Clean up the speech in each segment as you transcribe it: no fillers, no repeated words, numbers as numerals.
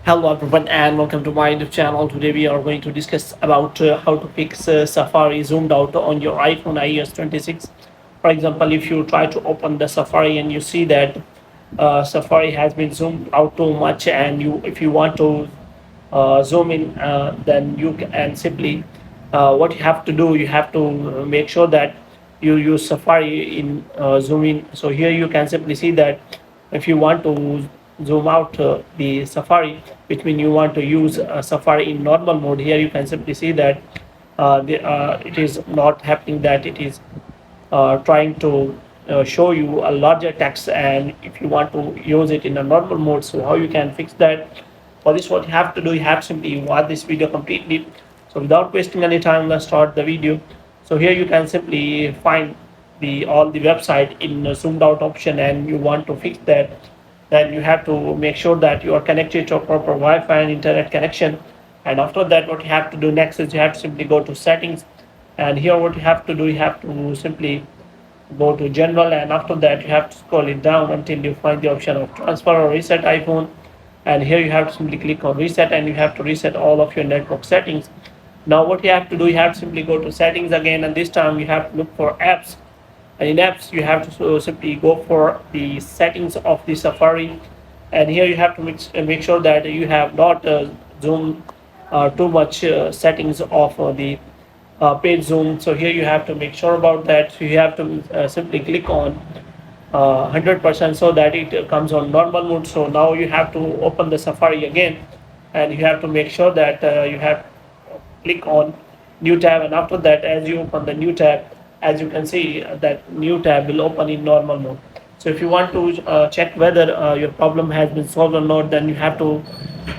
Hello everyone and welcome to my YouTube channel. Today we are going to discuss about how to fix Safari zoomed out on your iPhone iOS 26. For example, if you try to open the Safari and you see that Safari has been zoomed out too much, and if you want to zoom in, then you can simply what you have to do, you have to make sure that you use Safari in zoom in. So here you can simply see that if you want to zoom out the Safari, which means you want to use Safari in normal mode, here you can simply see that it is not happening, that it is trying to show you a larger text, and if you want to use it in a normal mode. So how you can fix that? For this, what you have to do, you have simply watch this video completely. So without wasting any time, let's start the video. So here you can simply find the all the website in the zoomed out option, and you want to fix that. Then you have to make sure that you are connected to a proper Wi-Fi and internet connection. And after that, what you have to do next is you have to simply go to settings, and here what you have to do, you have to simply go to general, and after that you have to scroll it down until you find the option of transfer or reset iPhone. And here you have to simply click on reset, and you have to reset all of your network settings. Now what you have to do, you have to simply go to settings again, and this time you have to look for apps. And in apps you have to simply go for the settings of the Safari, and here you have to make sure that you have not zoom too much settings of the page zoom. So here you have to make sure about that. So you have to simply click on 100% so that it comes on normal mode. So now you have to open the Safari again, and you have to make sure that you have click on new tab, and after that, as you open the new tab, as you can see, that new tab will open in normal mode. So if you want to check whether your problem has been solved or not, then you have to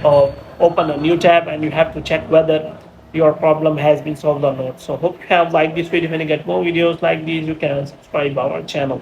uh, open a new tab, and you have to check whether your problem has been solved or not. So hope you have liked this video. When you get more videos like these, you can subscribe our channel.